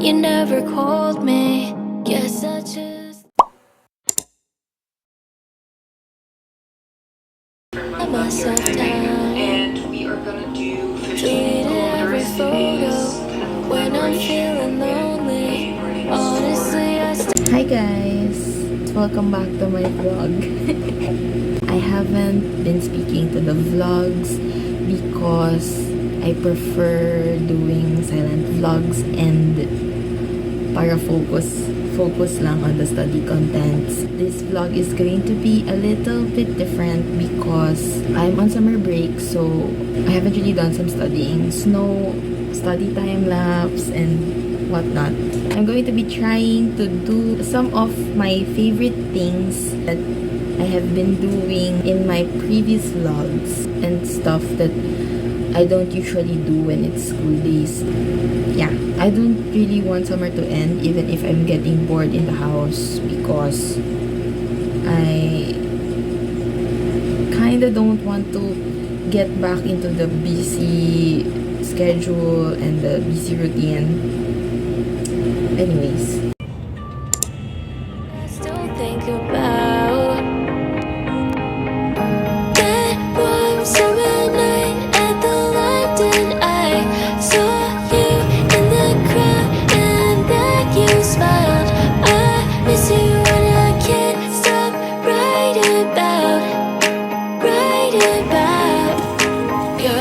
You never called me. Guess I just let myself down. And we are gonna do 15 Deleted every kilometers photo when I'm feeling lonely. Honestly, Hi guys, welcome back to my vlog. I haven't been speaking to the vlogs because I prefer doing silent vlogs and para focus lang on the study contents. This vlog is going to be a little bit different because I'm on summer break, so I haven't really done some studying. Snow, study time lapse, and whatnot. I'm going to be trying to do some of my favorite things that I have been doing in my previous vlogs and stuff that I don't usually do when it's school days. Yeah, I don't really want summer to end even if I'm getting bored in the house because I kinda don't want to get back into the busy schedule and the busy routine. Anyways, I still think about that warm summer night at the London Eye. Saw you in the crowd and then you smiled. I miss you and I can't stop writing about you.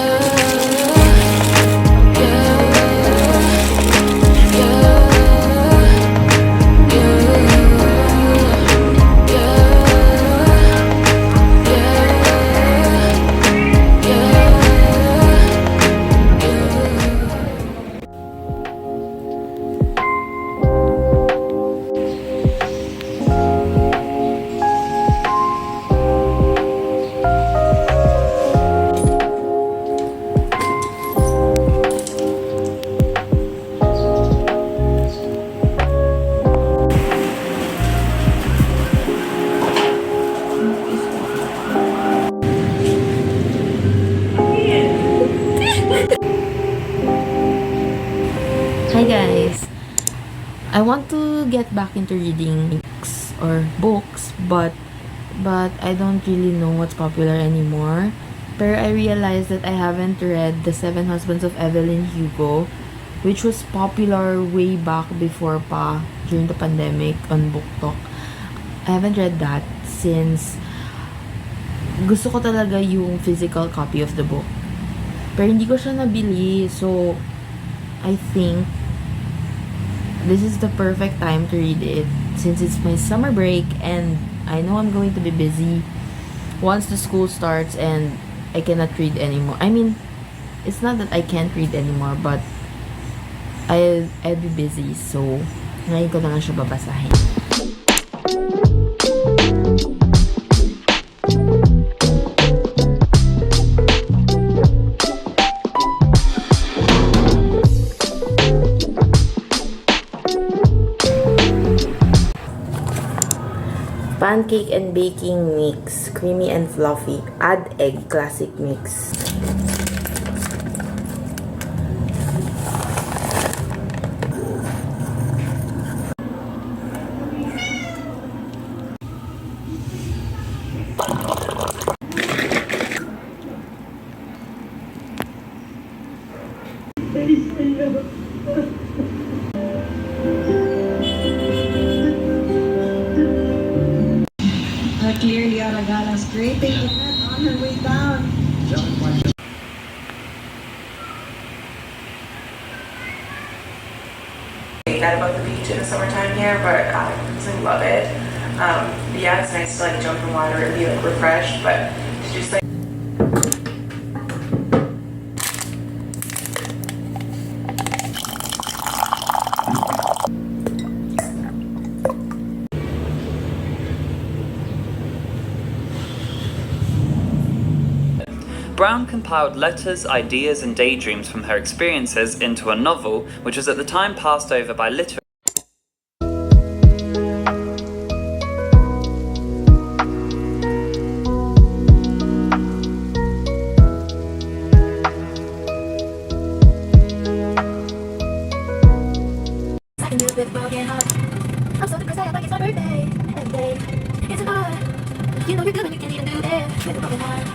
Hi guys! I want to get back into reading books, but I don't really know what's popular anymore. But I realized that I haven't read The Seven Husbands of Evelyn Hugo, which was popular way back before pa, during the pandemic on Book Talk. I haven't read that since gusto ko talaga yung physical copy of the book. Pero hindi ko siya nabili, so I think this is the perfect time to read it since it's my summer break and I know I'm going to be busy once the school starts and I cannot read anymore. I mean, it's not that I can't read anymore, but I'll be busy, so ngayon ko na lang siya babasahin. Pancake and baking mix, creamy and fluffy. Add egg, classic mix. Clearly Aragala scraping the net on her way down. That about the beach in the summertime here, but I absolutely love it. Yeah, it's nice to like jump in water and be like refreshed, but to just like Brown compiled letters, ideas, and daydreams from her experiences into a novel, which was at the time passed over by literary. You know you're good when you can't even do it. With the broken heart.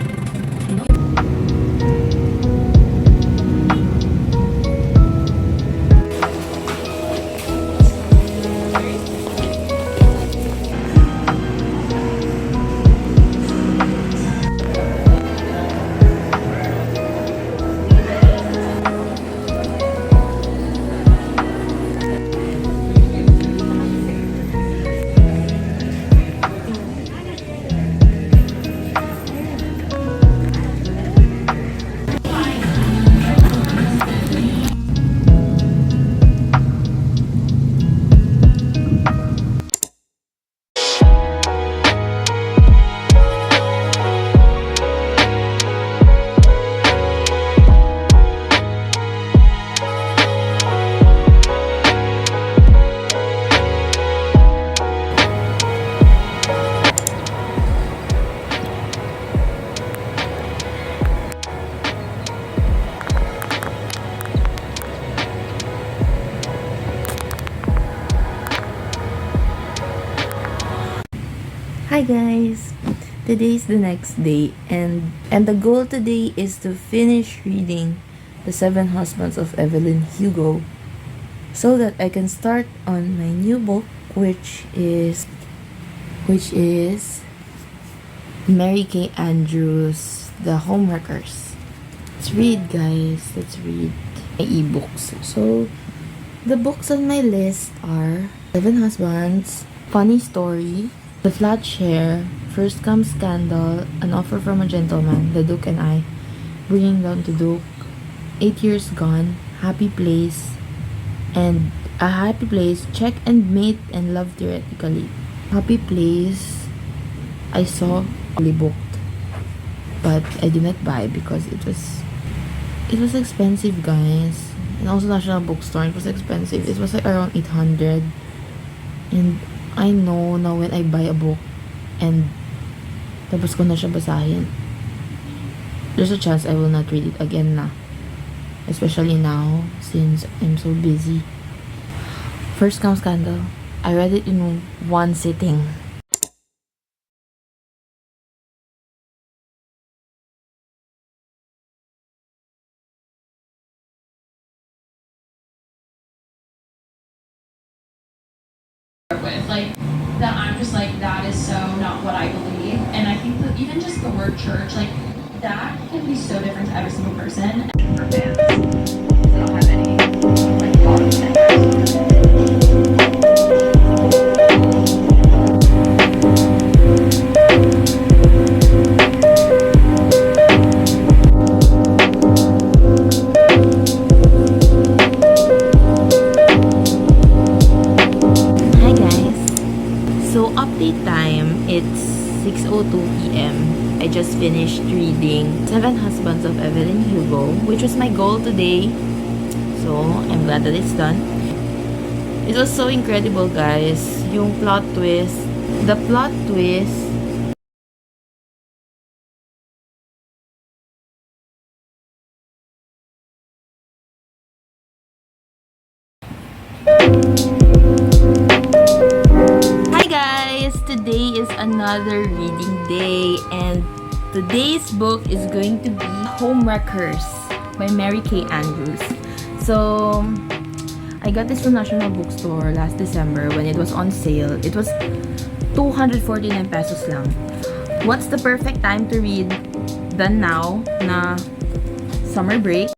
Hi guys! Today is the next day and the goal today is to finish reading The Seven Husbands of Evelyn Hugo so that I can start on my new book which is Mary Kay Andrews' The Homewreckers. Let's read guys, let's read my ebooks. So the books on my list are Seven Husbands, Funny Story, The Flat Share, First Comes Scandal, An Offer from a Gentleman, The Duke and I, Bringing Down to Duke, 8 Years Gone, Happy Place, and A Happy Place, Check and Mate and Love Theoretically. Happy Place, I saw fully booked, but I did not buy because it was expensive guys. And also National Bookstore, it was expensive. It was like around 800. And I know now when I buy a book and tapos ko na siya basahin, there's a chance I will not read it again na. Especially now since I'm so busy. First Comes Scandal, I read it in one sitting. With like that, I'm just like, that is so not what I believe. And I think that even just the word church, like that can be so different to every single person. For fans, they don't have any like bottom standards. So update time, it's 6:02 p.m. I just finished reading Seven Husbands of Evelyn Hugo, which was my goal today. So I'm glad that it's done. It was so incredible guys. Yung plot twist. The plot twist. Today is another reading day and today's book is going to be Homewreckers by Mary Kay Andrews. So I got this from National Bookstore last December when it was on sale. It was 249 pesos lang. What's the perfect time to read than now na summer break?